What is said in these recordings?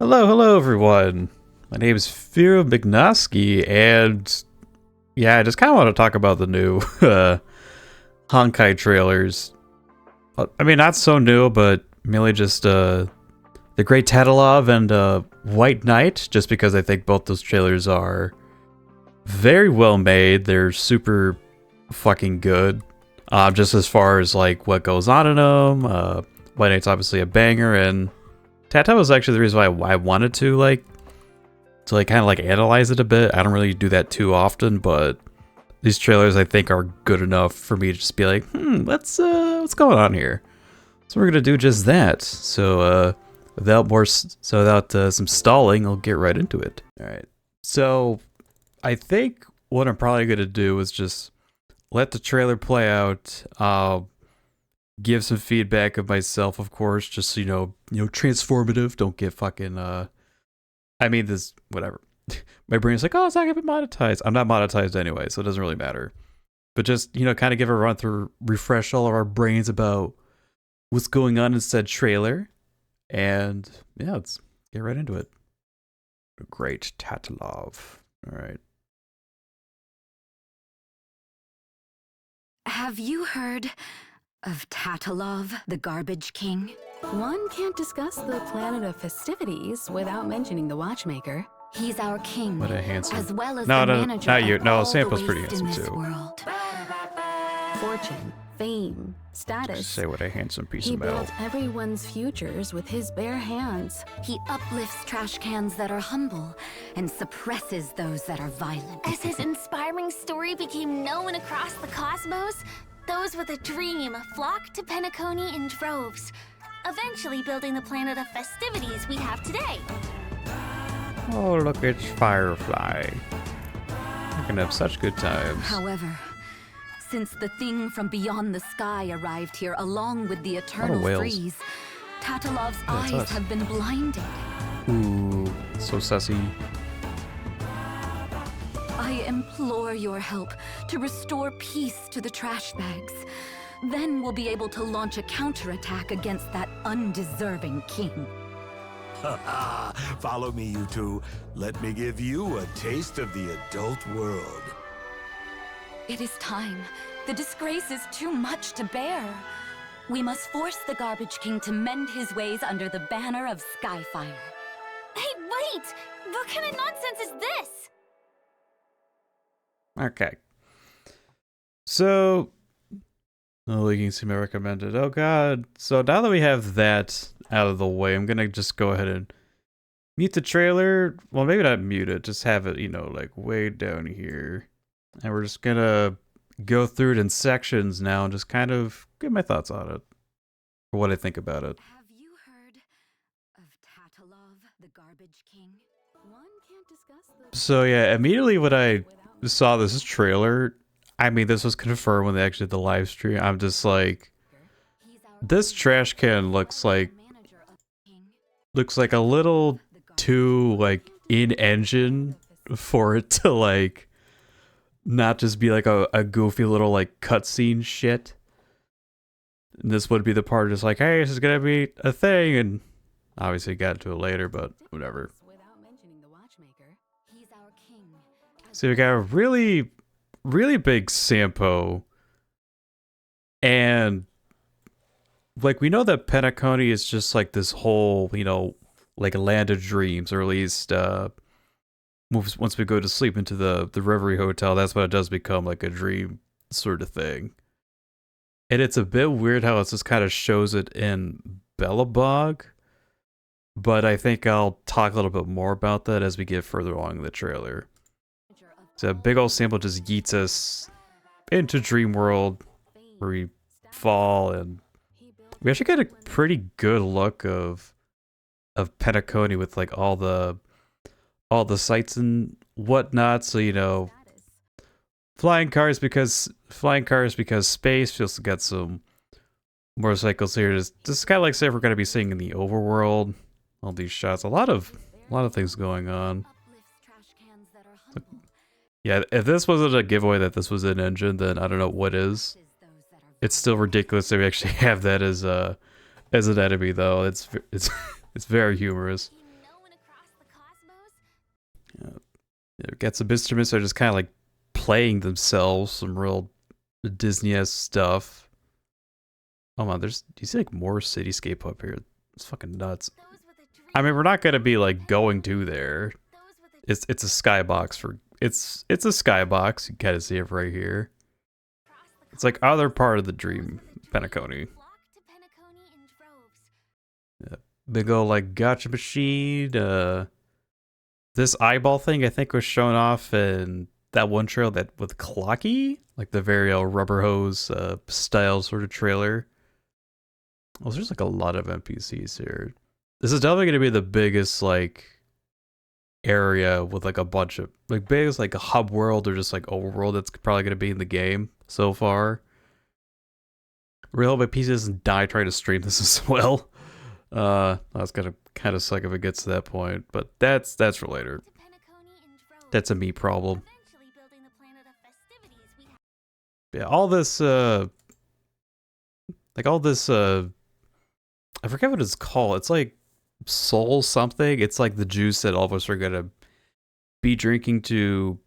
Hello everyone. My name is Firo McNosky, and yeah, I just kind of want to talk about the new Honkai trailers. I mean, not so new, but mainly just the Great Tatalov and White Knight, just because I think both those trailers are very well made. They're super fucking good. Just as far as like what goes on in them. White Knight's obviously a banger, and Tatalov was actually the reason why I wanted to kind of like analyze it a bit. I don't really do that too often, but these trailers I think are good enough for me to just be like, what's going on here? So we're gonna do just that. So without some stalling, I'll get right into it. All right. So I think what I'm probably gonna do is just let the trailer play out. Give some feedback of myself, of course, just so you know, transformative. Don't get fucking I mean this whatever. My brain's like, oh, it's not gonna be monetized. I'm not monetized anyway, so it doesn't really matter. But just, kind of give a run through, refresh all of our brains about what's going on in said trailer. And yeah, let's get right into it. Great Tatalov. All right. Have you heard of Tatalov, the Garbage King? One can't discuss the planet of festivities without mentioning the watchmaker. He's our king, What a handsome. as well as No, the no, manager not you. of No, all Sample's the pretty waste in handsome this too. world. Fortune, fame, status. Say what a handsome piece He of metal. built everyone's futures with his bare hands. He uplifts trash cans that are humble and suppresses those that are violent. As his inspiring story became known across the cosmos, those with a dream flocked to Penacony in droves, eventually building the planet of festivities we have today. Oh, look, it's Firefly. We can have such good times. However, since the thing from beyond the sky arrived here along with the eternal whales. freeze, Tatalov's That's eyes us. have been blinded. Ooh, so sussy. I implore your help to restore peace to the trash bags. Then we'll be able to launch a counterattack against that undeserving king. Follow me, you two. Let me give you a taste of the adult world. It is time. The disgrace is too much to bear. We must force the Garbage King to mend his ways under the banner of Skyfire. Hey, wait! What kind of nonsense is this? Okay. So, you can see my recommended. Oh god. So now that we have that out of the way, I'm gonna just go ahead and mute the trailer. Well, maybe not mute it, just have it, like way down here. And we're just gonna go through it in sections now and just kind of get my thoughts on it. Or what I think about it. Have you heard of Tatalov, the Garbage King? One can't discuss the So yeah, immediately when I saw this trailer, I mean, this was confirmed when they actually did the live stream. I'm just like, He's our this trash can looks like manager of the king. a little The Garbage too like in engine for it to like not just be like a goofy little like cutscene shit. And this would be the part just like, hey, this is gonna be a thing, and obviously got to it later, but whatever. without mentioning the watchmaker. He's our king. So we got a really, really big Sampo, and like we know that Penacony is just like this whole, like a land of dreams, or at least once we go to sleep into the Reverie Hotel, that's what it does become, like a dream sort of thing. And it's a bit weird how it just kind of shows it in Bellabog, but I think I'll talk a little bit more about that as we get further along in the trailer. So a big old sample just yeets us into Dream World, where we fall, and we actually get a pretty good look of Penacony with like all the sights and whatnot. So flying cars because space. We also got some motorcycles here. Just kind of like say if we're gonna be seeing in the overworld. All these shots, a lot of things going on. Uplifts trash cans that are humble. Yeah, if this wasn't a giveaway that this was an engine, then I don't know what is. Those that are It's still ridiculous that we actually have that as an enemy, though. It's very humorous. Became known It got some instruments that are just kind of like playing themselves, some real Disney-esque stuff. Oh man, do you see like more cityscape up here? It's fucking nuts. I mean, we're not gonna be like going to there. It's a skybox for it's a skybox. You kind of see it right here. It's like other part of the dream, Penacony. Yeah. Big ol' like gacha machine. This eyeball thing I think was shown off in that one trail that with Clocky, like the very rubber hose style sort of trailer. Well, there's like a lot of NPCs here. This is definitely gonna be the biggest like area with like a bunch of like biggest like a hub world or just like overworld that's probably gonna be in the game so far. Real, my PC doesn't die trying to stream this as well. That's gonna kind of suck if it gets to that point, but that's for later. That's a me problem. Yeah, all this like all this I forget what it's called. It's like soul something. It's like the juice that all of us are gonna be drinking to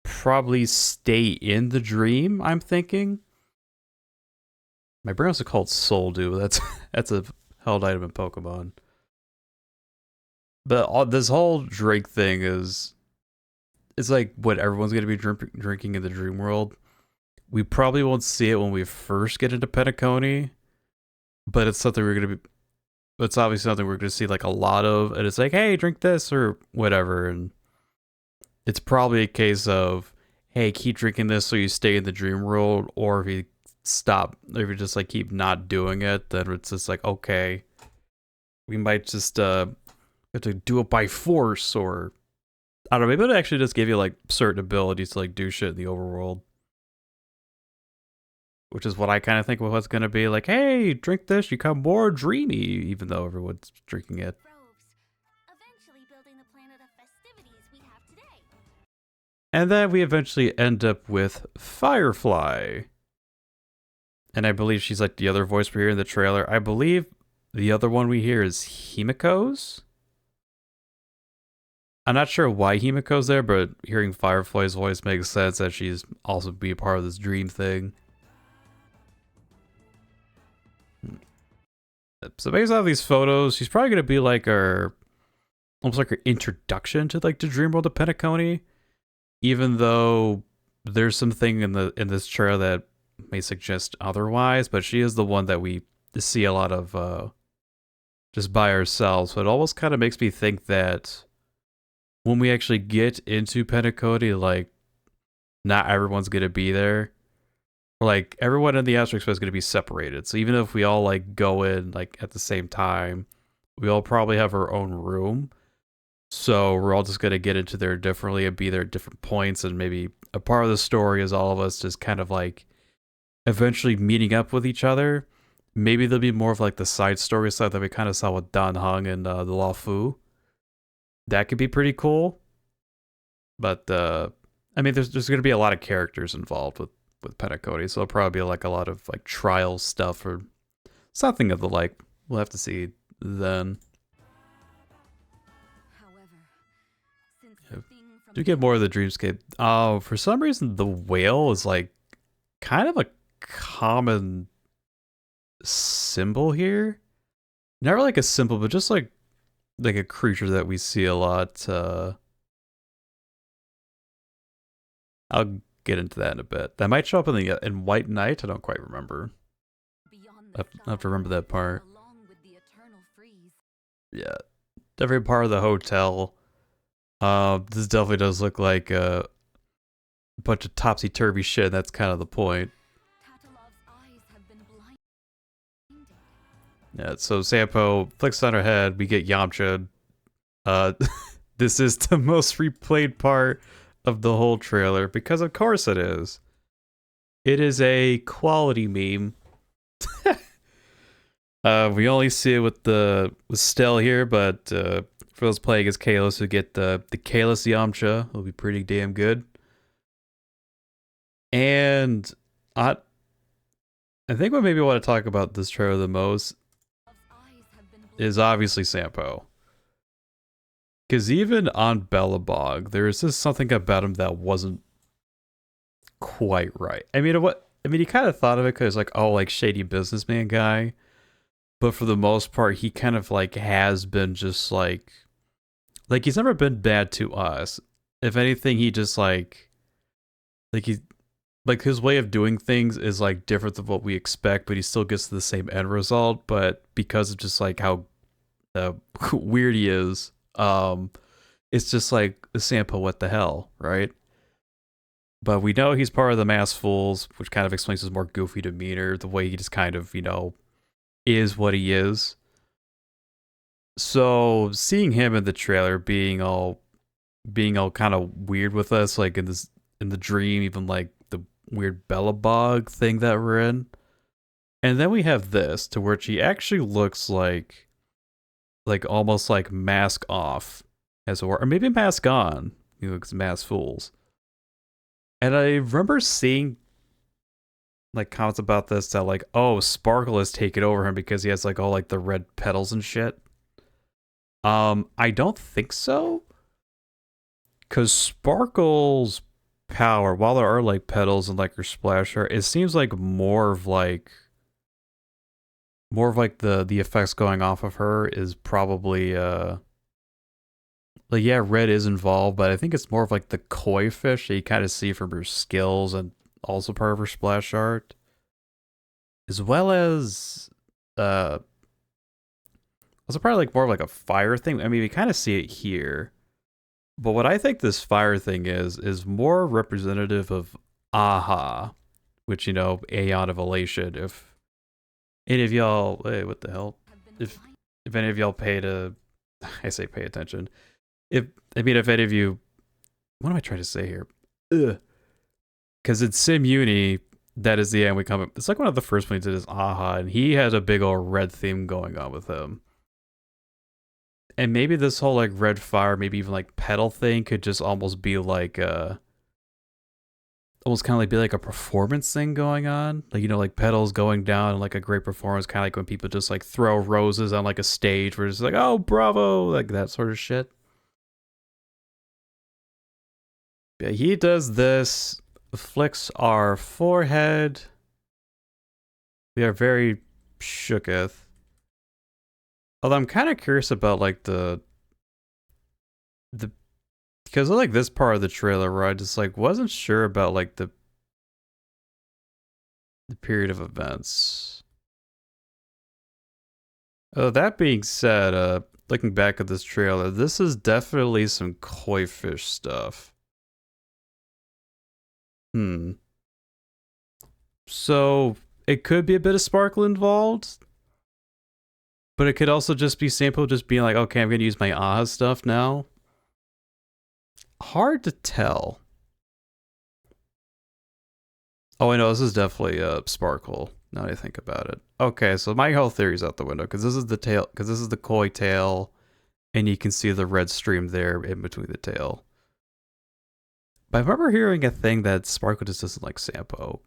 probably stay in the dream, I'm thinking. My brain also called Soul Dew. That's a held item in Pokemon. But this whole drink thing it's like what everyone's gonna be drinking in the dream world. We probably won't see it when we first get into Penacony, but it's something it's obviously something we're gonna see like a lot of, and it's like, hey, drink this or whatever, and it's probably a case of, hey, keep drinking this so you stay in the dream world, or if you stop, if you just like keep not doing it, then it's just like, okay, we might just have to do it by force, or I don't know, maybe it'll actually just give you like certain abilities to like do shit in the overworld. Which is what I kind of think of what's going to be like, hey, drink this, you become more dreamy, even though everyone's drinking it. And then we eventually end up with Firefly. And I believe she's like the other voice we hear in the trailer. I believe the other one we hear is Himiko's. I'm not sure why Himiko's there, but hearing Firefly's voice makes sense that she's also be a part of this dream thing. So based off these photos, she's probably gonna be like almost like her introduction to like the dream world of Penacony. Even though there's something in this trailer that may suggest otherwise, but she is the one that we see a lot of just by ourselves. So it almost kind of makes me think that when we actually get into Penacony, like not everyone's gonna be there. Like everyone in the Astro Express is going to be separated. So even if we all like go in like at the same time, we all probably have our own room. So we're all just going to get into there differently and be there at different points. And maybe a part of the story is all of us just kind of like eventually meeting up with each other. Maybe there'll be more of like the side story stuff that we kind of saw with Dan Heng and the Law Fu. That could be pretty cool. But I mean, there's going to be a lot of characters involved with Penacony, so it'll probably be like a lot of like trial stuff or something of the like. We'll have to see then. However, do get more of the dreamscape. Oh, for some reason the whale is like kind of a common symbol here. Never like a symbol, but just like a creature that we see a lot. I'll get into that in a bit. That might show up in White Knight. I don't quite remember. I have to remember that part. Yeah, definitely part of the hotel. This definitely does look like a bunch of topsy-turvy shit. That's kind of the point. Yeah, so Sampo flicks on her head. We get Yamcha. This is the most replayed part of the whole trailer, because of course it is. It is a quality meme. We only see it with Stell here, but for those playing as Kalos who get the Kalos Yamcha, it'll be pretty damn good. And I think what maybe I want to talk about this trailer the most is obviously Sampo. Because even on Bellabog, there is just something about him that wasn't quite right. I mean, you kind of thought of it because, like, oh, like, shady businessman guy. But for the most part, he kind of, like, has been just, like, he's never been bad to us. If anything, he just, he's, like, his way of doing things is, like, different than what we expect, but he still gets to the same end result. But because of just, like, how weird he is, it's just, like, a sample, what the hell, right? But we know he's part of the Masked Fools, which kind of explains his more goofy demeanor, the way he just kind of, you know, is what he is. So seeing him in the trailer being all kind of weird with us, like in the dream, even like the weird Bellabog thing that we're in. And then we have this to where he actually looks like almost like mask off, as it were, or maybe mask on. He looks Masked Fools. And I remember seeing like comments about this that like, oh, Sparkle has taken over him because he has like all like the red petals and shit. I don't think so. Cause Sparkle's power, while there are like petals and like her splash art, it seems like more of like the effects going off of her is probably like, yeah, red is involved, but I think it's more of like the koi fish that you kind of see from her skills and also part of her splash art. As well as also probably like more of like a fire thing. I mean, we kind of see it here. But what I think this fire thing is more representative of Aha, which, you know, Aeon of Elation. If any of y'all, hey, what the hell? If any of y'all pay attention. If any of you, what am I trying to say here? Because it's Sim Uni, that is the end we come up. It's like one of the first points it is Aha, and he has a big old red theme going on with him. And maybe this whole like red fire, maybe even like petal thing could just almost be like almost kind of like be like a performance thing going on. Like, you know, like petals going down and like a great performance, kind of like when people just like throw roses on like a stage where it's like, oh, bravo, like that sort of shit. Yeah, he does this, flicks our forehead. We are very shooketh. Although I'm kind of curious about like the because of like this part of the trailer where I just like wasn't sure about like the period of events. That being said, looking back at this trailer, this is definitely some koi fish stuff. So it could be a bit of sparkle involved, but it could also just be Sampo just being like, okay, I'm gonna use my Aha stuff now. Hard to tell. Oh, I know, this is definitely sparkle, now that I think about it. Okay, so my whole theory's out the window, because this is the tail, because this is the koi tail, and you can see the red stream there in between the tail. But I remember hearing a thing that Sparkle just doesn't like Sampo.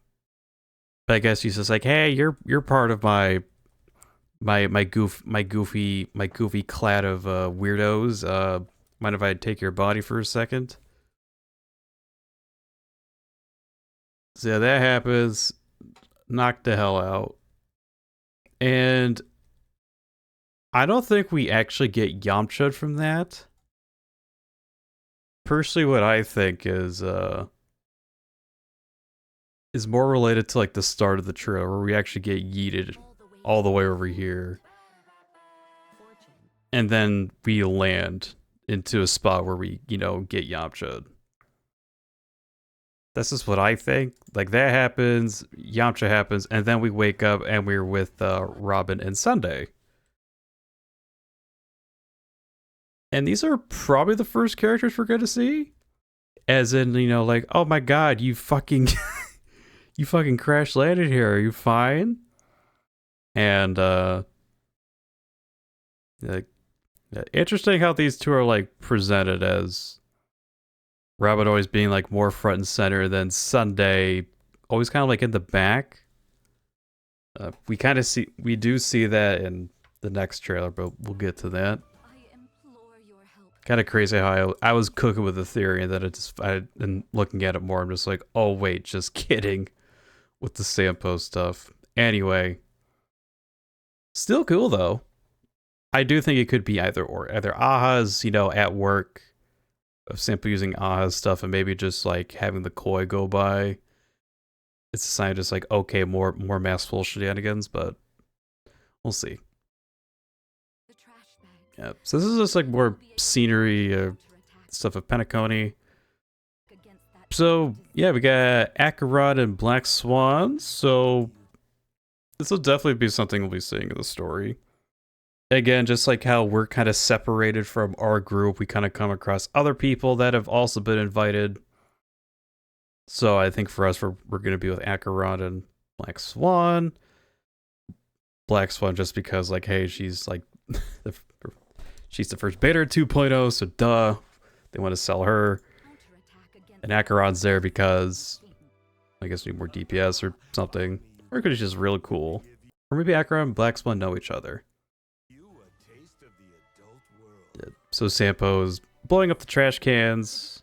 But I guess he's just like, hey, you're part of my goofy clad of weirdos. Mind if I take your body for a second? So yeah, that happens. Knocked the hell out. And I don't think we actually get Yamcha'd from that. Personally, what I think is more related to like the start of the trailer where we actually get yeeted all the way over here. And then we land into a spot where we, you know, get Yamcha'd. That's just what I think. Like that happens, Yamcha happens, and then we wake up and we're with Robin and Sunday. And these are probably the first characters we're gonna see. As in, you know, like, oh my god, you fucking you fucking crash landed here, are you fine? And like, interesting how these two are like presented as Robin always being like more front and center than Sunday always kind of like in the back. We do see that in the next trailer, but we'll get to that. I implore your help Kind of crazy how I was cooking with the theory, and then and looking at it more, I'm just like, oh wait, just kidding with the Sampo stuff. Anyway, still cool though. I do think it could be either or. Either Aha's, at work, of Sampo using Aha's stuff, and maybe just like having the koi go by. It's a sign just like, okay, more masterful shenanigans, but we'll see. Yeah, so this is just like more scenery stuff of Penacony. So yeah, we got Acheron and Black Swan, so this will definitely be something we'll be seeing in the story. Again, just like how we're kind of separated from our group, we kind of come across other people that have also been invited. So I think for us, we're going to be with Acheron and Black Swan. Black Swan just because, like, hey, she's like she's the first beta 2.0, so duh, they want to sell her. And Acheron's there because I guess we need more DPS or something, or because she's just really cool. Or maybe Acheron and Black Swan know each other. Yeah, so Sampo's blowing up the trash cans.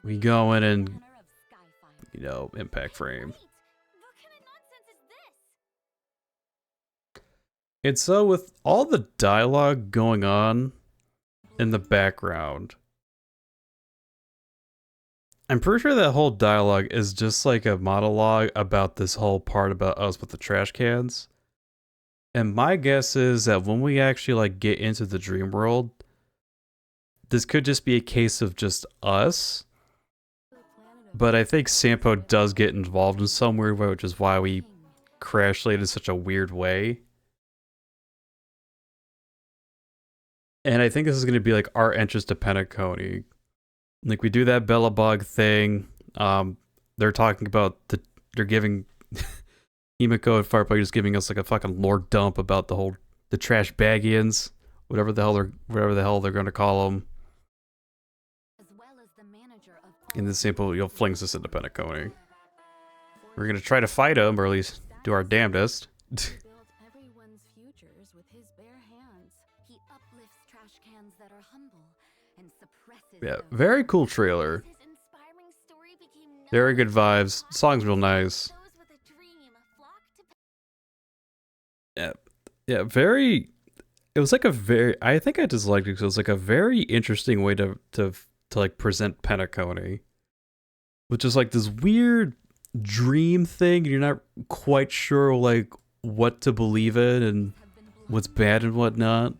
We go in and, impact frame. And so with all the dialogue going on in the background, I'm pretty sure that whole dialogue is just like a monologue about this whole part about us with the trash cans. And my guess is that when we actually like get into the dream world, this could just be a case of just us. But I think Sampo does get involved in some weird way, which is why we crash landed in such a weird way. And I think this is going to be like our entrance to Penacony. Like we do that Bellabog thing. They're talking about they're giving Himiko and Firefly just giving us like a fucking lore dump about the trash baggians, whatever the hell they're going to call them. And then Sampo flings us into Penacony. We're going to try to fight him, or at least do our damnedest. Yeah, very cool trailer. Very good vibes. Song's real nice. Yeah, very. It was like a very. I think I just liked it because it was like a very interesting way to like present Penacony, which is like this weird dream thing. You're not quite sure like what to believe in and what's bad and whatnot.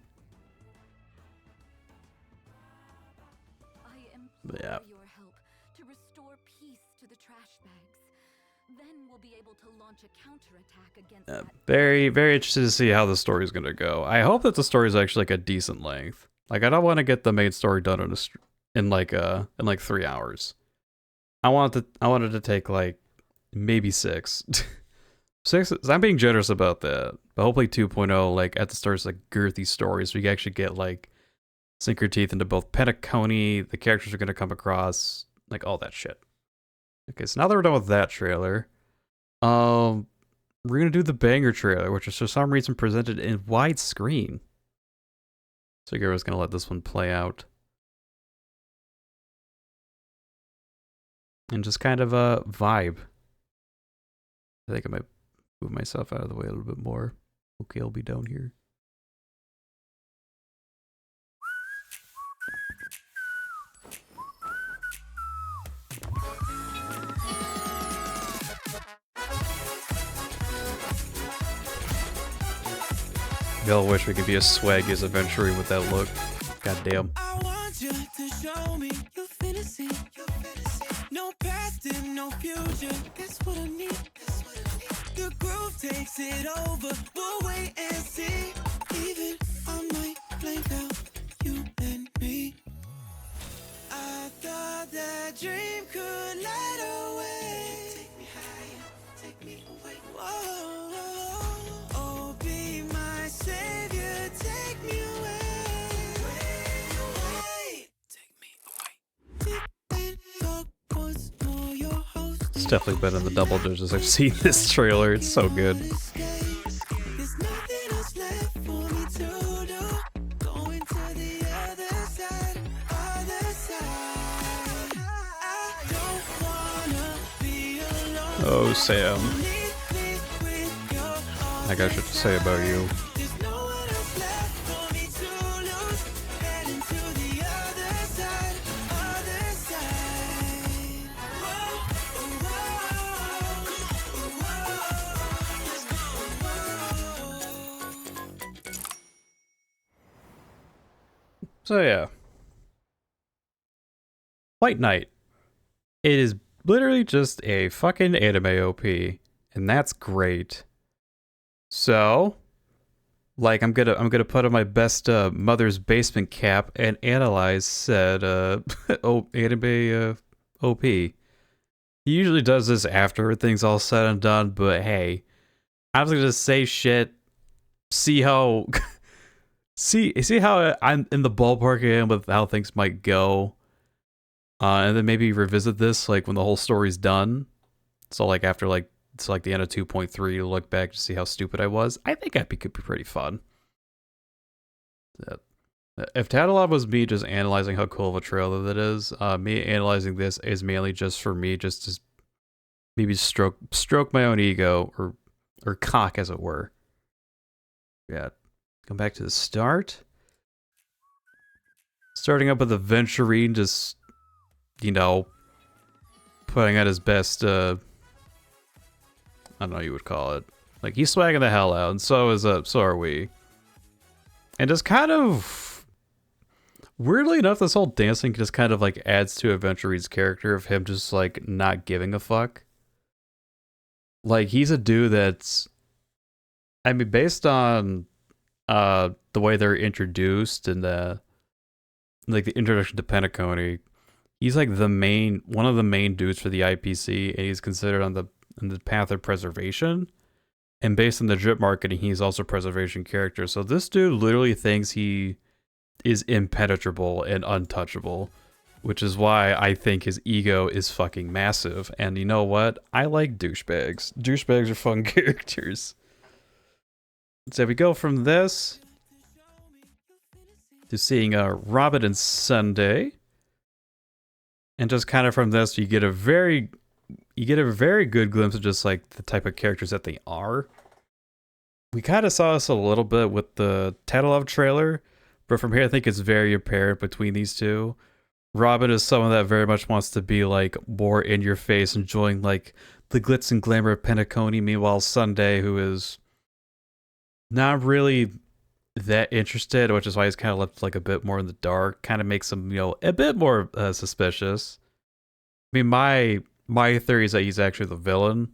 Yeah. Very, very interested to see how the story's gonna go. I hope that the story is actually like a decent length. Like I don't want to get the main story done in like 3 hours. I wanted to take like maybe 6. 6. I'm being generous about that. But hopefully 2.0 like at the start is like girthy stories, so you can actually get like sink your teeth into both Penacony, the characters are gonna come across, like all that shit. Okay, so now that we're done with that trailer, we're gonna do the banger trailer, which is for some reason presented in widescreen. So Garo's gonna let this one play out. And just kind of a vibe. I think I might move myself out of the way a little bit more. Okay, I'll be down here. We all wish we could be as swaggy as aventurine with that look. God damn. I want you to show me your fantasy. No past and no future. That's what I need. The groove takes it over. We'll wait and see. Even I might blank out you and me. I thought that dream could light away. Take me higher, take me away. Whoa, oh, be my savior, take me away. Take me away. It's definitely been in the double digits. I've seen this trailer. It's so good. There's nothing else left for Oh, Sam. I got shit to say about you. There's nowhere else left for me to lose. Heading to the other side, other side. So yeah. White Knight. It is literally just a fucking anime OP, and that's great. So, like, I'm gonna put on my best mother's basement cap and analyze said anime OP. He usually does this after everything's all said and done, but hey, I'm just gonna say shit, see how see how I'm in the ballpark again with how things might go. And then maybe revisit this like when the whole story's done. So like after like it's like the end of 2.3, look back to see how stupid I was. I think that could be pretty fun. If Tatalov was me just analyzing how cool of a trailer that is, me analyzing this is mainly just for me just to maybe stroke my own ego or cock as it were. Yeah. Come back to the start. Starting up with aventurine, just you know, putting out his best, I don't know what you would call it. Like, he's swagging the hell out, and so are we. And just kind of, weirdly enough, this whole dancing just kind of, like, adds to Aventurine's character of him just, like, not giving a fuck. Like, he's a dude that's, I mean, based on, the way they're introduced and the introduction to Penacony, he's like one of the main dudes for the IPC, and he's considered on the path of preservation. And based on the drip marketing, he's also a preservation character. So this dude literally thinks he is impenetrable and untouchable, which is why I think his ego is fucking massive. And you know what? I like douchebags. Douchebags are fun characters. So we go from this to seeing Robin and Sunday. And just kind of from this, you get a very good glimpse of just like the type of characters that they are. We kind of saw this a little bit with the Tatalov trailer, but from here I think it's very apparent between these two. Robin is someone that very much wants to be like more in your face, enjoying like the glitz and glamour of Penacony. Meanwhile, Sunday, who is not really that interested, which is why he's kind of left like a bit more in the dark, kind of makes him, you know, a bit more suspicious. I mean, my theory is that he's actually the villain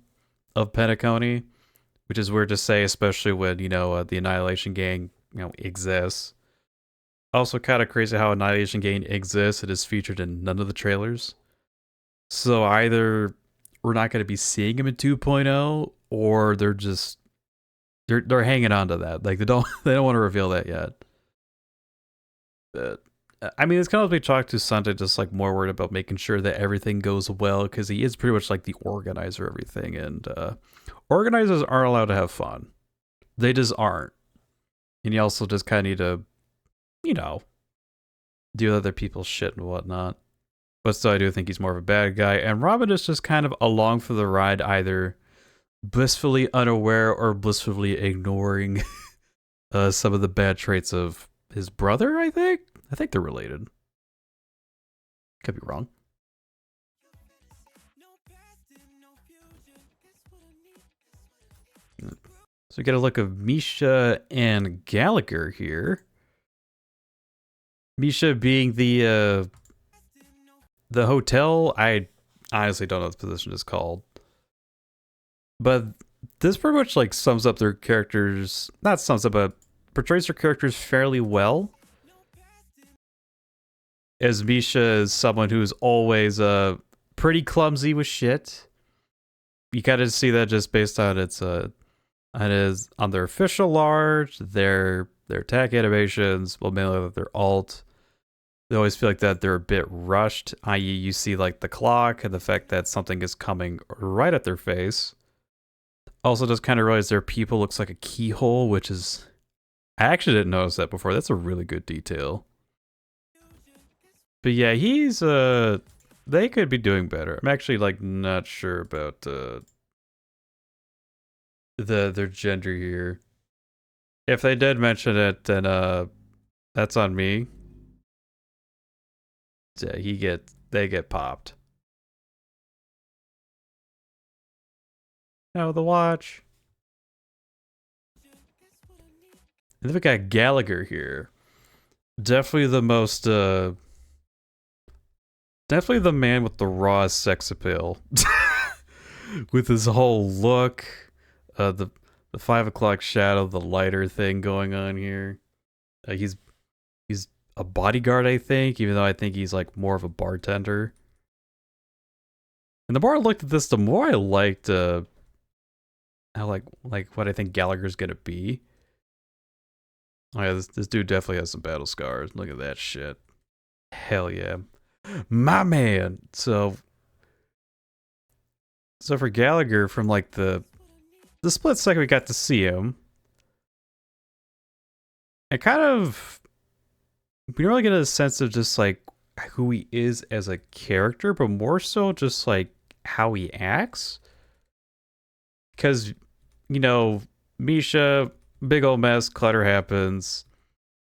of Penacony, which is weird to say, especially when, you know, the Annihilation Gang, you know, exists. Also kind of crazy how Annihilation Gang exists. It is featured in none of the trailers. So either we're not going to be seeing him in 2.0, or they're just they're hanging on to that. Like they don't want to reveal that yet. But I mean, it's kind of like we talked to Sunday, just like more worried about making sure that everything goes well, because he is pretty much like the organizer of everything, and organizers aren't allowed to have fun. They just aren't. And you also just kind of need to, you know, deal with other people's shit and whatnot. But still, I do think he's more of a bad guy, and Robin is just kind of along for the ride, either blissfully unaware or blissfully ignoring some of the bad traits of his brother, I think they're related. Could be wrong. So we get a look of Misha and Gallagher here. Misha being the hotel. I honestly don't know what the position is called. But this pretty much like sums up their characters, not sums up, but portrays their characters fairly well. As Misha is someone who's always pretty clumsy with shit. You gotta see that just based on on their official art, their attack animations, well, mainly their alt. They always feel like that they're a bit rushed, i.e. you see like the clock and the fact that something is coming right at their face. Also just kind of realize their pupil looks like a keyhole, which is, I actually didn't notice that before. That's a really good detail. But yeah, he's they could be doing better. I'm actually like not sure about their gender here. If they did mention it, then that's on me. Yeah, they get popped. No, the watch. And then we got Gallagher here. Definitely the most definitely the man with the rawest sex appeal. With his whole look, the 5 o'clock shadow, the lighter thing going on here. He's a bodyguard, I think, even though I think he's like more of a bartender. And the more I looked at this, the more I liked how like what I think Gallagher's gonna be. Oh yeah, this dude definitely has some battle scars. Look at that shit. Hell yeah. My man. So for Gallagher, from like the split second we got to see him, I kind of, we don't really get a sense of just like who he is as a character, but more so just like how he acts. Because, you know, Misha, big old mess, clutter happens,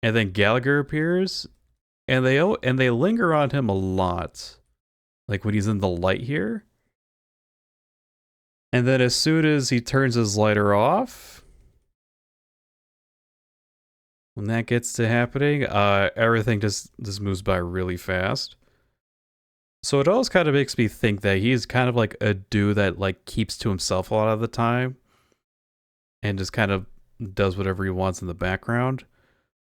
and then Gallagher appears, and they linger on him a lot, like when he's in the light here. And then as soon as he turns his lighter off, when that gets to happening, everything just moves by really fast. So it always kind of makes me think that he's kind of like a dude that like keeps to himself a lot of the time and just kind of does whatever he wants in the background.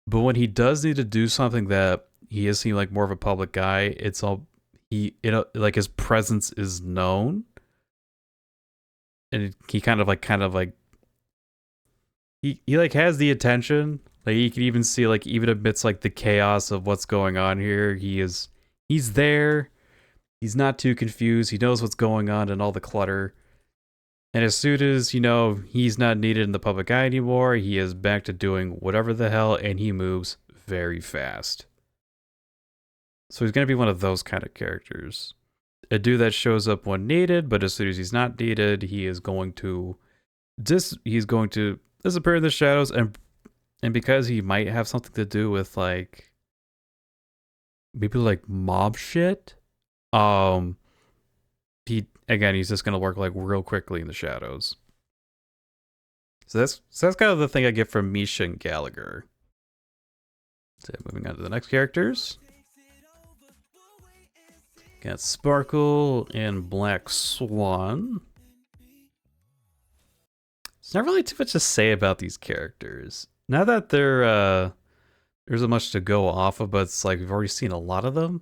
But when he does need to do something that he is seen like more of a public guy, it's all like his presence is known. And he kind of like he like has the attention. Like you can even see like even amidst like the chaos of what's going on here, he's there. He's not too confused. He knows what's going on and all the clutter. And as soon as, you know, he's not needed in the public eye anymore, he is back to doing whatever the hell, and he moves very fast. So he's going to be one of those kind of characters. A dude that shows up when needed, but as soon as he's not needed, he is going to disappear in the shadows, and because he might have something to do with like maybe like mob shit, he's just gonna work like real quickly in the shadows. So that's kind of the thing I get from Misha and Gallagher. So moving on to the next characters. Got Sparkle and Black Swan. There's not really too much to say about these characters. Not that there isn't much to go off of, but it's like we've already seen a lot of them.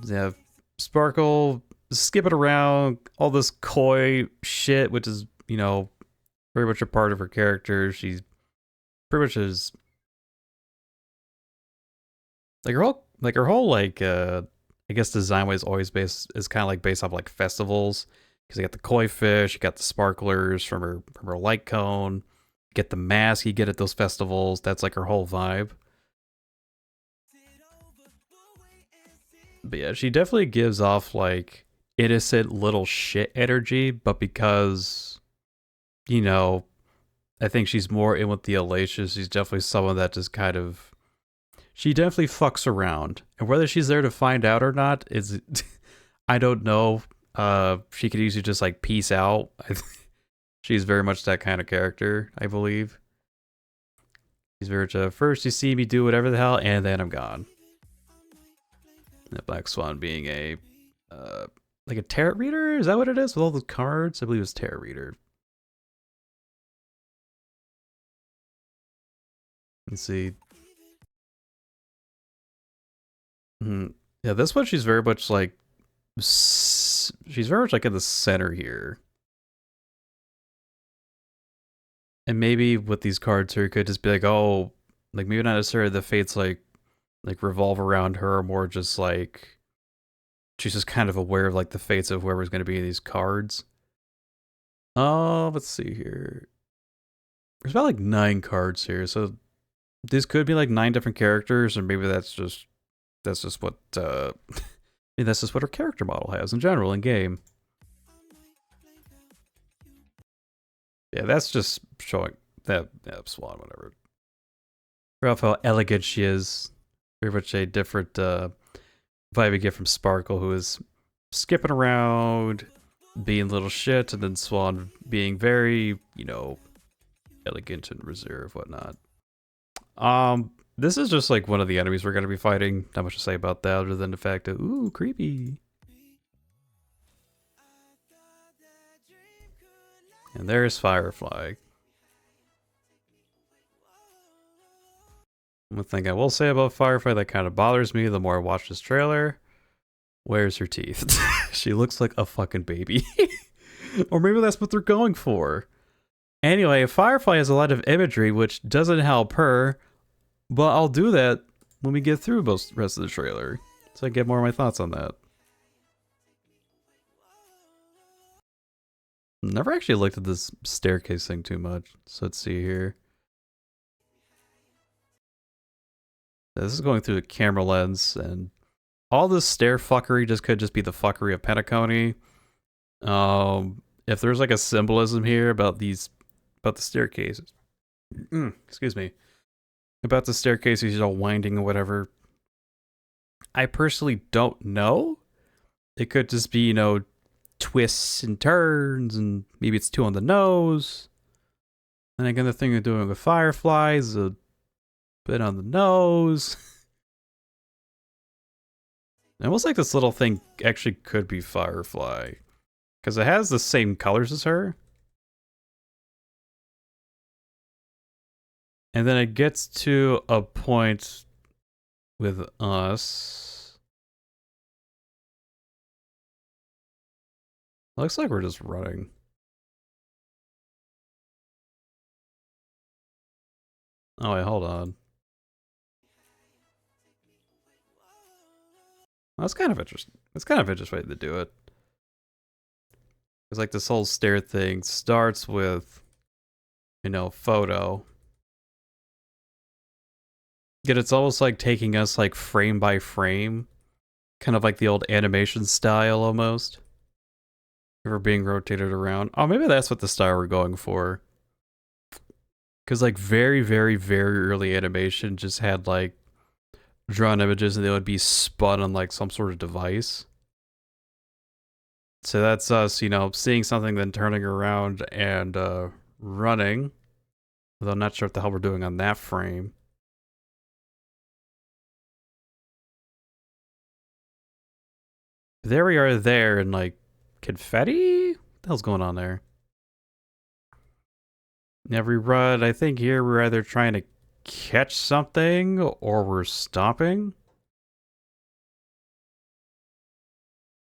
Yeah, Sparkle, skip it around, all this coy shit, which is, you know, very much a part of her character. She's pretty much is like her whole I guess design way is always based off like festivals, because you got the koi fish, you got the sparklers from her light cone, you get the mask you get at those festivals. That's like her whole vibe. But yeah, she definitely gives off like innocent little shit energy, but because, you know, I think she's more in with the elation, she's definitely someone that just kind of, she definitely fucks around. And whether she's there to find out or not is, I don't know. She could easily just like peace out. She's very much that kind of character, I believe. She's very much first you see me do whatever the hell, and then I'm gone. The Black Swan being a like a tarot reader? Is that what it is? With all the cards? I believe it's tarot reader. Let's see. Yeah, this one she's very much like in the center here. And maybe with these cards here, it could just be like, oh, like maybe not necessarily the fates like revolve around her, more just like she's just kind of aware of like the fates of whoever's going to be in these cards. Oh, let's see here. There's about like 9 cards here, so this could be like 9 different characters, or maybe that's just what that's just what her character model has in general in game. Yeah, that's just showing that swan, whatever. Rough how elegant she is. Very much a different vibe you get from Sparkle, who is skipping around, being little shit, and then Swan being very, you know, elegant and reserved, whatnot. This is just like one of the enemies we're gonna be fighting. Not much to say about that other than the fact that, ooh, creepy. And there's Firefly. One thing I will say about Firefly that kind of bothers me the more I watch this trailer. Where's her teeth? She looks like a fucking baby. Or maybe that's what they're going for. Anyway, Firefly has a lot of imagery which doesn't help her, but I'll do that when we get through most rest of the trailer, so I get more of my thoughts on that. Never actually looked at this staircase thing too much, so let's see here. This is going through a camera lens, and all this stair fuckery just could just be the fuckery of Penacony. If there's like a symbolism here about the staircases, excuse me, about the staircases, you know, winding or whatever, I personally don't know. It could just be, you know, twists and turns, and maybe it's too on the nose. And again, the thing you're doing with Fireflies is a bit on the nose. It almost like this little thing actually could be Firefly, because it has the same colors as her. And then it gets to a point with us. Looks like we're just running. Oh wait, hold on. That's kind of interesting. It's kind of interesting way to do it. It's like this whole stair thing starts with, you know, photo. Yet it's almost like taking us like frame by frame. Kind of like the old animation style almost. We're being rotated around. Oh, maybe that's what the style we're going for. Because like very, very, very early animation just had like drawn images and they would be spun on like some sort of device. So that's us, you know, seeing something, then turning around and running. Although I'm not sure what the hell we're doing on that frame. There we are there, and like confetti? What the hell's going on there? Every run, I think here we're either trying to catch something or we're stopping.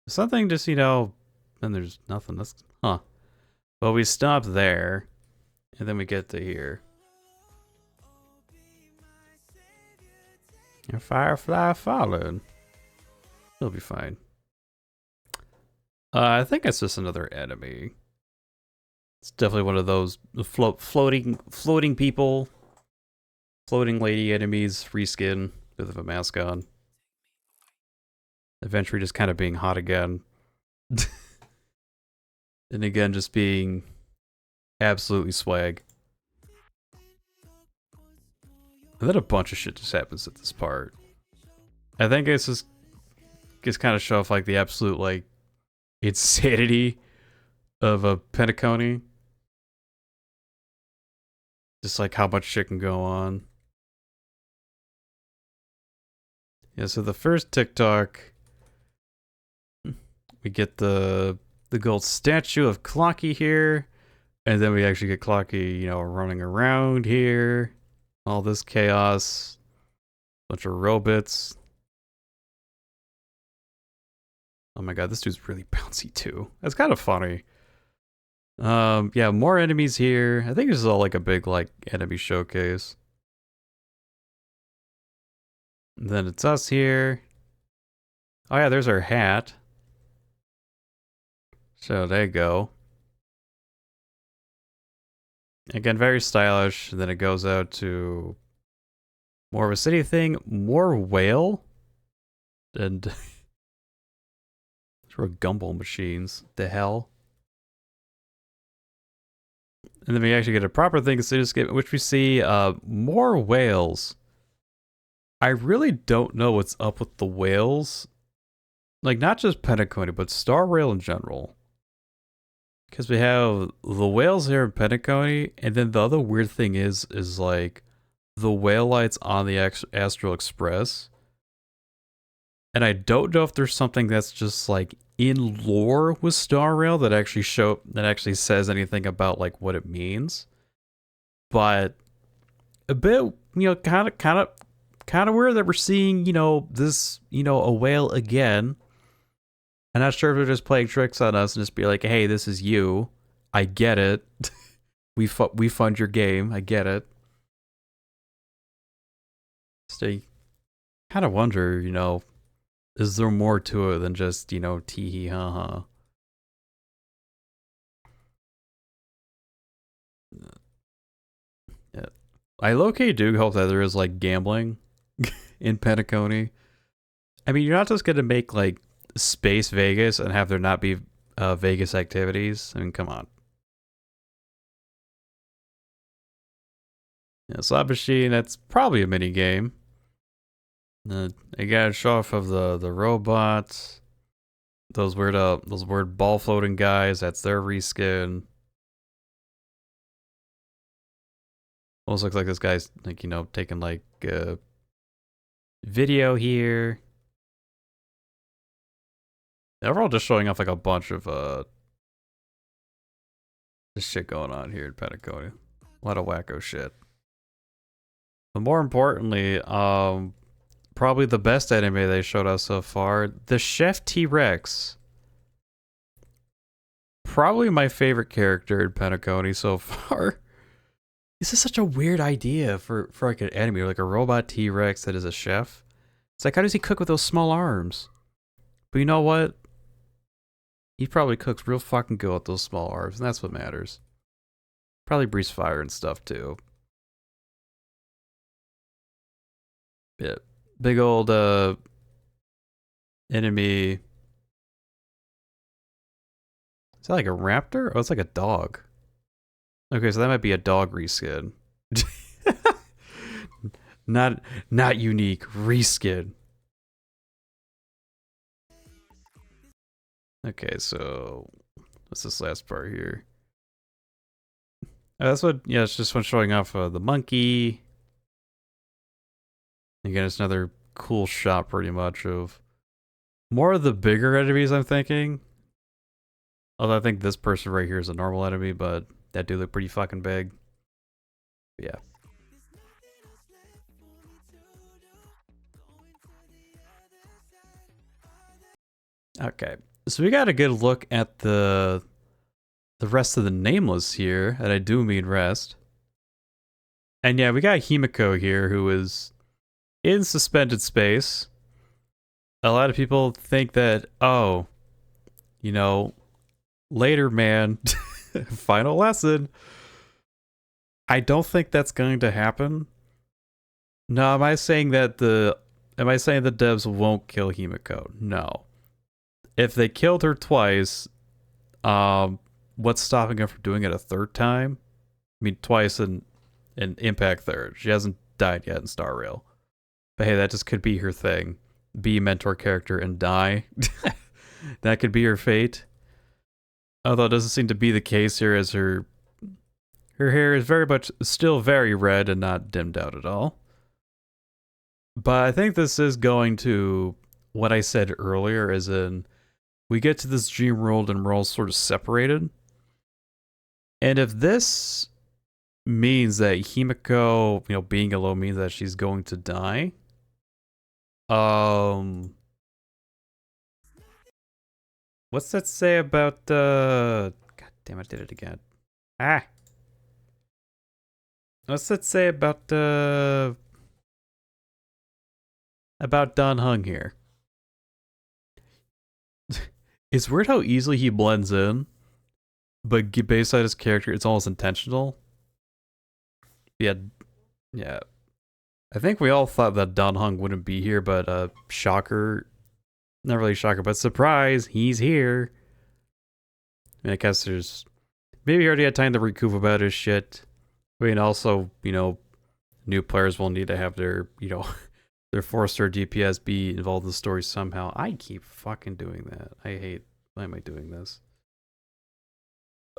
Something just, you know, and there's nothing. That's, huh. Well, we stop there, and then we get to here. A firefly followed. It'll be fine. I think it's just another enemy. It's definitely one of those floating people, floating lady enemies, reskin with a mask on. Eventually just kind of being hot again. And again, just being absolutely swag. And then a bunch of shit just happens at this part. I think it's just kind of show off like the absolute like insanity of a Penacony. Just like how much shit can go on. Yeah, so the first TikTok, we get the gold statue of Clocky here, and then we actually get Clocky, you know, running around here. All this chaos. Bunch of robots. Oh my god, this dude's really bouncy too. That's kind of funny. Yeah, more enemies here. I think this is all like a big like enemy showcase. And then it's us here. Oh yeah, there's our hat. So there you go. Again, very stylish. And then it goes out to more of a city thing, more whale, and sort of gumball machines. The hell. And then we actually get a proper thing cityscape, in which we see more whales. I really don't know what's up with the whales. Like, not just Penacony, but Star Rail in general. Because we have the whales here in Penacony, and then the other weird thing is like, the whale lights on the Astral Express. And I don't know if there's something that's just like in lore with Star Rail that actually says anything about like what it means. But a bit, kind of weird that we're seeing, this, a whale again. I'm not sure if they're just playing tricks on us and just be like, hey, this is you. I get it. we fund your game. I get it. So you kind of wonder, is there more to it than just, tee hee ha ha? Yeah. I low-key do hope that there is, like, gambling in Penacony. I mean, you're not just gonna make, like, Space Vegas and have there not be Vegas activities. I mean, come on. Yeah, slot machine, that's probably a mini game. They got a show off of the robots. Those weird ball floating guys, that's their reskin. Almost looks like this guy's like, taking like video here. They're all just showing off like a bunch of this shit going on here in Penacony. A lot of wacko shit. But more importantly, probably the best anime they showed us so far, the Chef T-Rex. Probably my favorite character in Penacony so far. This is such a weird idea for like an anime, like a robot T-Rex that is a chef. It's like, how does he cook with those small arms? But you know what? He probably cooks real fucking good with those small arms, and that's what matters. Probably breathes fire and stuff too. Yeah. Big old enemy. Is that like a raptor? Oh, it's like a dog. Okay, so that might be a dog reskin. not unique reskin. Okay, so what's this last part here? That's what. Yeah, it's just one showing off the monkey. Again, it's another cool shot, pretty much, of more of the bigger enemies, I'm thinking. Although I think this person right here is a normal enemy, but that do look pretty fucking big. But yeah. Okay, so we got a good look at the rest of the nameless here, and I do mean rest. And yeah, we got Himiko here, who is in suspended space. A lot of people think that, oh, later, man, final lesson. I don't think that's going to happen. No, am I saying that the devs won't kill Himiko? No. If they killed her twice, what's stopping her from doing it a third time? I mean, twice in Impact Third. She hasn't died yet in Star Rail. But hey, that just could be her thing. Be a mentor character and die. That could be her fate. Although it doesn't seem to be the case here, as her hair is very much still very red and not dimmed out at all. But I think this is going to what I said earlier, as in we get to this dream world and we're all sort of separated. And if this means that Himiko, being alone means that she's going to die, what's that say about God damn, I did it again. What's that say about Dan Hung here? It's weird how easily he blends in, but based on his character, it's almost intentional. Yeah. I think we all thought that Dan Hung wouldn't be here, but shocker. Not really shocker, but surprise, he's here. I mean, I guess there's maybe he already had time to recoup about his shit. I mean, also, you know, new players will need to have their, you know, their 4-star DPS be involved in the story somehow. I keep fucking doing that. I hate, why am I doing this?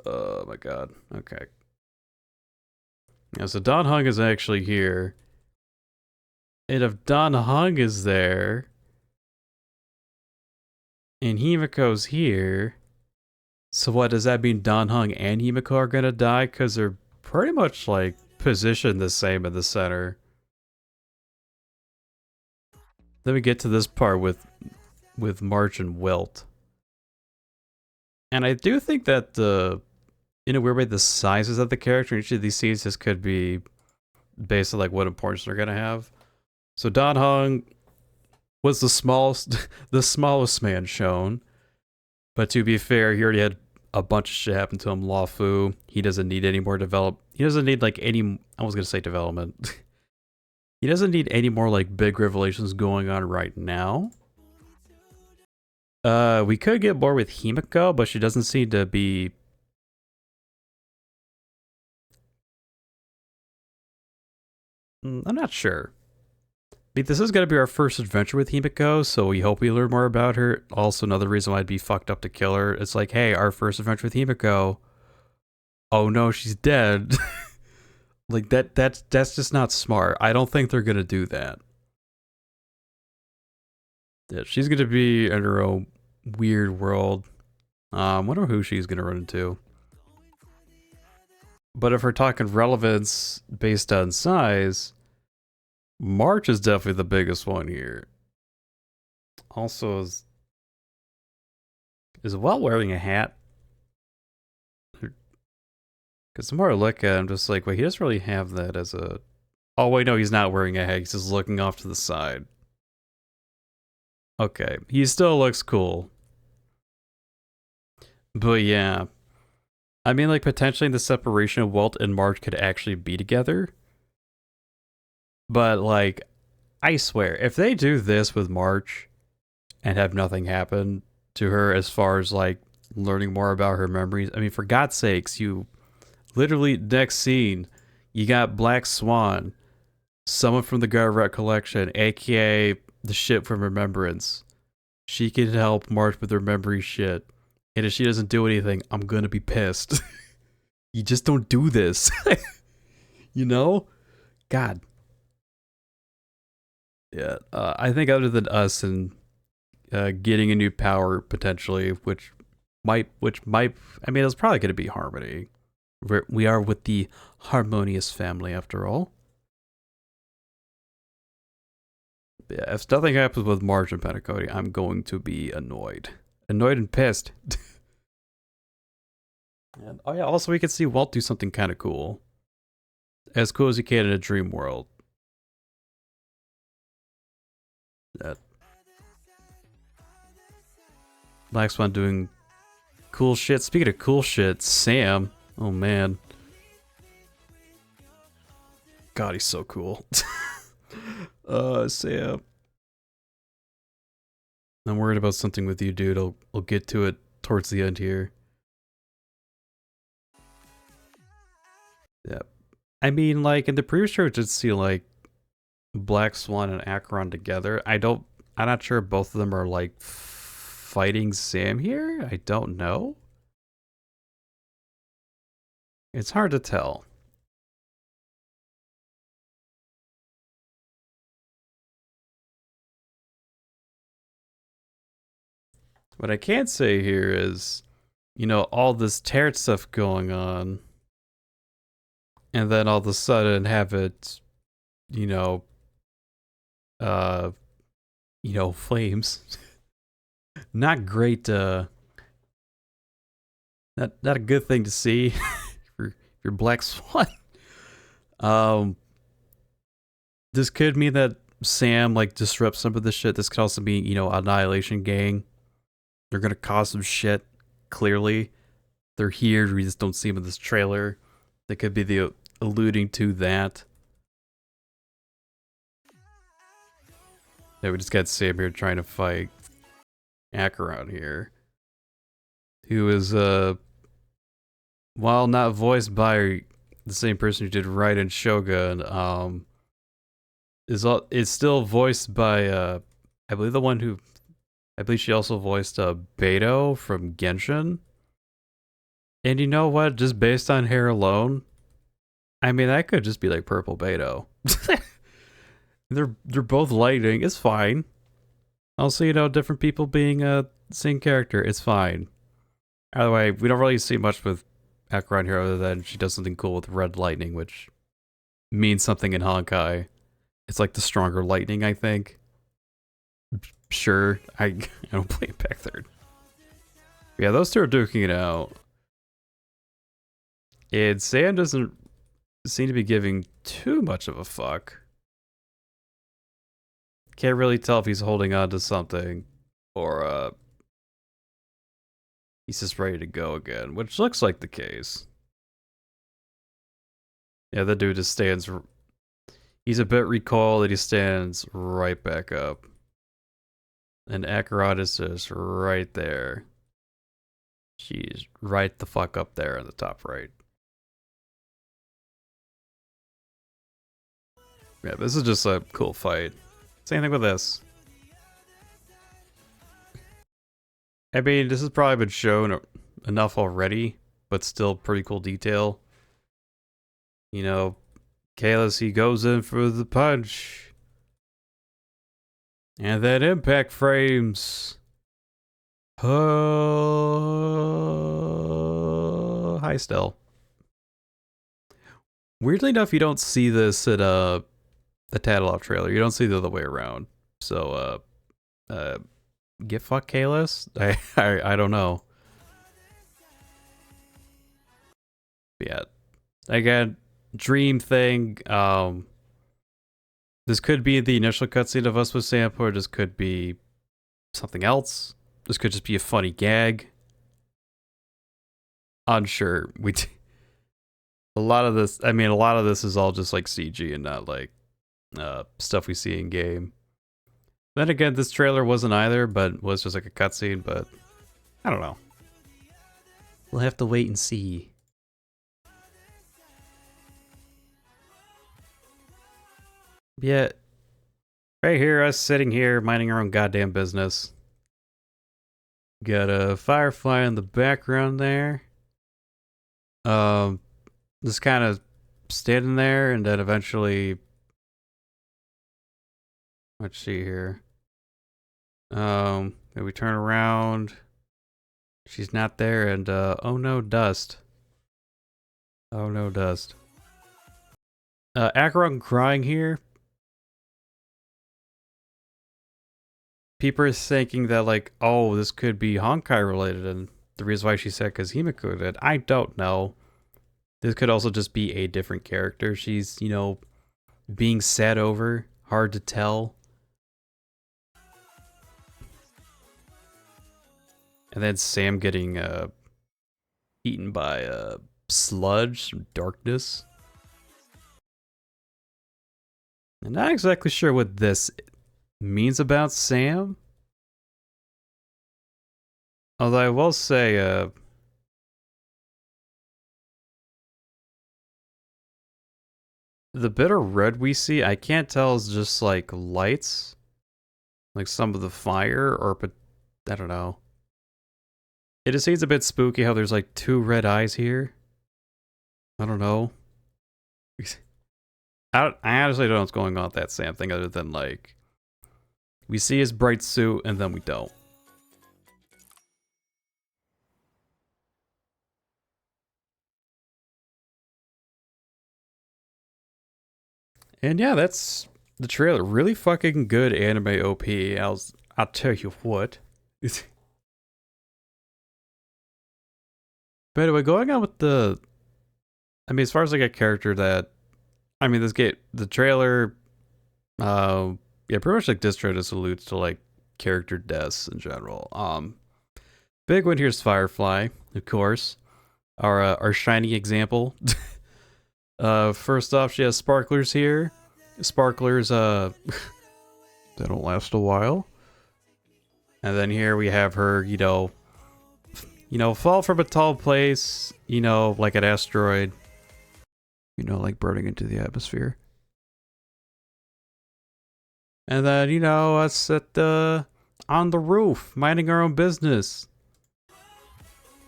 Oh my god. Okay. Yeah, so Don Hung is actually here. And if Don Hung is there, and Himiko's here, so what, does that mean Don Hung and Himiko are gonna die? Because they're pretty much, like, positioned the same in the center. Then we get to this part with March and Wilt. And I do think that in a weird way, the sizes of the character in each of these scenes just could be based on like what importance they're gonna have. So Don Hung was the smallest man shown. But to be fair, he already had a bunch of shit happen to him. Lawfu, he doesn't need any more he doesn't need like any, I was gonna say development. He doesn't need any more like big revelations going on right now. We could get more with Himiko, but she doesn't seem to be... I'm not sure. I mean, this is going to be our first adventure with Himiko, so we hope we learn more about her. Also, another reason why I'd be fucked up to kill her. It's like, hey, our first adventure with Himiko. Oh no, she's dead. Like, that's just not smart. I don't think they're going to do that. Yeah, she's going to be in her own weird world. Wonder who she's going to run into. But if we're talking relevance based on size, March is definitely the biggest one here. Also, is Welt wearing a hat? Because the more I look at it, I'm just like, wait, he doesn't really have that as a... Oh, wait, no, he's not wearing a hat. He's just looking off to the side. Okay, he still looks cool. But yeah. I mean, like, potentially the separation of Welt and March could actually be together. But, like, I swear, if they do this with March and have nothing happen to her as far as, like, learning more about her memories, I mean, for God's sakes, you literally, next scene, you got Black Swan, someone from the Garret collection, aka the ship from Remembrance. She can help March with her memory shit. And if she doesn't do anything, I'm gonna be pissed. You just don't do this. You know? God. Yeah, I think other than us and getting a new power potentially, which might, I mean, it's probably gonna be Harmony. We are with the harmonious family after all. Yeah, if nothing happens with March and Pentecote, I'm going to be annoyed. Annoyed and pissed. And, oh yeah, also we can see Walt do something kind of cool. As cool as he can in a dream world. That Black Swan doing cool shit. Speaking of cool shit, Sam. Oh man. God, he's so cool. Sam. I'm worried about something with you, dude. I'll get to it towards the end here. Yeah. I mean, like, in the previous show, I did see, like, Black Swan and Acheron together. I'm not sure both of them are, like, fighting Sam here? I don't know. It's hard to tell. What I can say here is, you know, all this Terror stuff going on, and then all of a sudden have it, you know, flames. Not great, not a good thing to see if you're Black Swan. This could mean that Sam, like, disrupts some of this shit. This could also be, you know, Annihilation Gang. They're gonna cause some shit, clearly. They're here, we just don't see them in this trailer. They could be the alluding to that. Yeah, we just got Sam here trying to fight Acheron here. Who is, while not voiced by the same person who did Raiden Shogun, is still voiced by I believe the one who I believe she also voiced Beto from Genshin. And you know what? Just based on hair alone, I mean that could just be like purple Beto. They're both lightning. It's fine. Also, you know, different people being a same character. It's fine. Either way, we don't really see much with acheron here other than she does something cool with red lightning, which means something in Honkai. It's like the stronger lightning, I think. Sure, I don't play Impact Third. Yeah, those two are duking it out. And Sam doesn't seem to be giving too much of a fuck. Can't really tell if he's holding on to something or he's just ready to go again, which looks like the case. Yeah, the dude just stands. He's a bit recoiled and he stands right back up. And acheron is just right there. She's right the fuck up there in the top right. Yeah, this is just a cool fight. Same thing with this. I mean, this has probably been shown enough already, but still pretty cool detail. You know, Kalos, he goes in for the punch. And then impact frames. Oh, hi, Stell. Weirdly enough, you don't see this at the Tatalov trailer. You don't see the other way around. So, get fuck Kalos? I don't know. Yeah. Again, dream thing. This could be the initial cutscene of us with Sampo, or this could be something else. This could just be a funny gag. Unsure. A lot of this is all just like CG and not like stuff we see in game. Then again, this trailer wasn't either, but was just like a cutscene, but I don't know. We'll have to wait and see. Yeah, right here, us sitting here minding our own goddamn business. Got a firefly in the background there. Just kind of standing there, and then eventually, let's see here. We turn around. She's not there, and oh no, dust. Oh no, dust. Acheron crying here. People are thinking that, like, oh, this could be Honkai related, and the reason why she said Kazimiko did, I don't know. This could also just be a different character. She's, you know, being sad over. Hard to tell. And then Sam getting eaten by sludge, darkness. I'm not exactly sure what this means about Sam. Although I will say, the bit of red we see, I can't tell is just like lights. Like some of the fire, or, but I don't know. It just seems a bit spooky how there's like two red eyes here. I don't know. I honestly don't know what's going on with that Sam thing other than like, we see his bright suit and then we don't. And yeah, that's the trailer. Really fucking good anime OP. I'll tell you what. But anyway, going on with the, I mean, as far as like a character that, I mean, the trailer, yeah, pretty much like this trailer just alludes to like character deaths in general. Big one here's Firefly, of course, our shining example. First off, she has sparklers here. Sparklers, they don't last a while. And then here we have her, you know, you know, fall from a tall place, you know, like an asteroid, you know, like burning into the atmosphere. And then, you know, us at on the roof, minding our own business.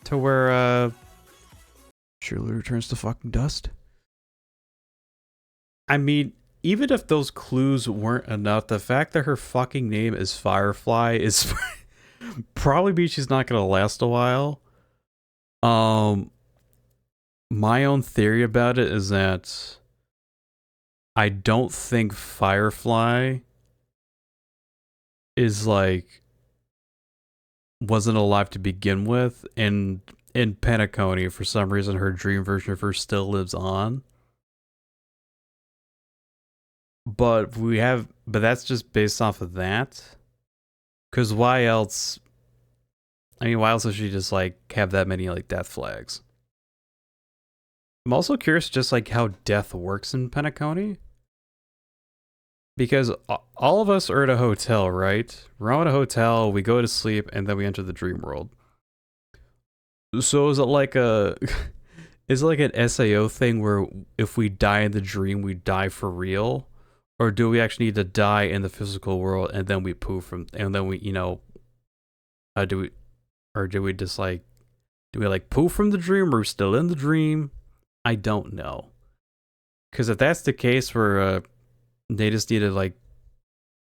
To where, Shirley returns to fucking dust. I mean, even if those clues weren't enough, the fact that her fucking name is Firefly is probably means she's not gonna last a while. My own theory about it is that I don't think Firefly is like wasn't alive to begin with, and in Penacony for some reason her dream version of her still lives on. But that's just based off of that. Because why else? I mean, why else would she just like have that many like death flags? I'm also curious just like how death works in Penacony. Because all of us are at a hotel, right? We're all at a hotel, we go to sleep, and then we enter the dream world. So is it like is it like an SAO thing where if we die in the dream, we die for real? Or do we actually need to die in the physical world and then we poof from, and then we, you know, do we just like, do we like poof from the dream or we're still in the dream? I don't know. Because if that's the case where they just need to like,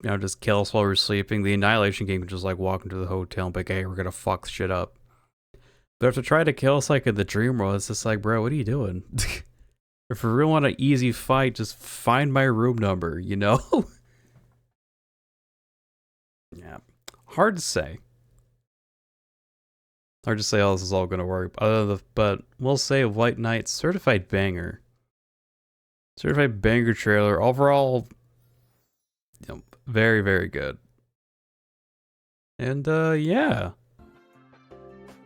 you know, just kill us while we're sleeping, the Annihilation game can just like walk into the hotel and be like, hey, we're gonna fuck shit up. But if they try to kill us like in the dream world, it's just like, bro, what are you doing? If we really want an easy fight, just find my room number, you know? Yeah. Hard to say. Hard to say how this is all going to work. But we'll say White Knight, certified banger. Certified banger trailer. Overall, you know, very, very good. And, yeah.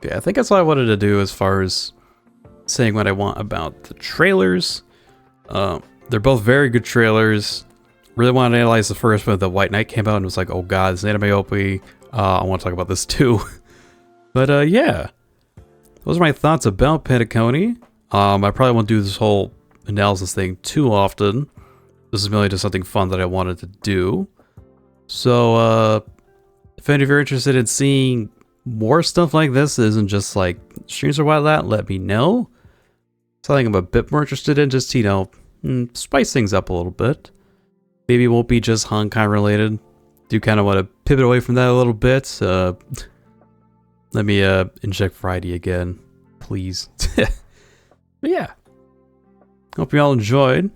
Yeah, I think that's all I wanted to do as far as saying what I want about the trailers. They're both very good trailers. Really want to analyze the first one. The White Knight came out and was like, oh god, this anime OP. I want to talk about this too. But yeah, those are my thoughts about Penacony. I probably won't do this whole analysis thing too often. This is merely just something fun that I wanted to do. So if any of you are interested in seeing more stuff like this, isn't just like streams or whatnot, let me know. Something I'm a bit more interested in, just, you know, spice things up a little bit. Maybe it won't be just Honkai related. Do kind of want to pivot away from that a little bit. Let me inject variety again, please. But yeah, hope you all enjoyed.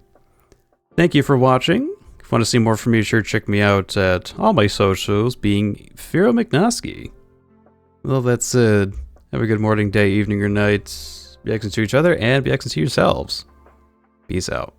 Thank you for watching. If you want to see more from me, sure check me out at all my socials, being Firo McNosky. Well, that's it. Have a good morning, day, evening, or night. Be excellent to each other and be excellent to yourselves. Peace out.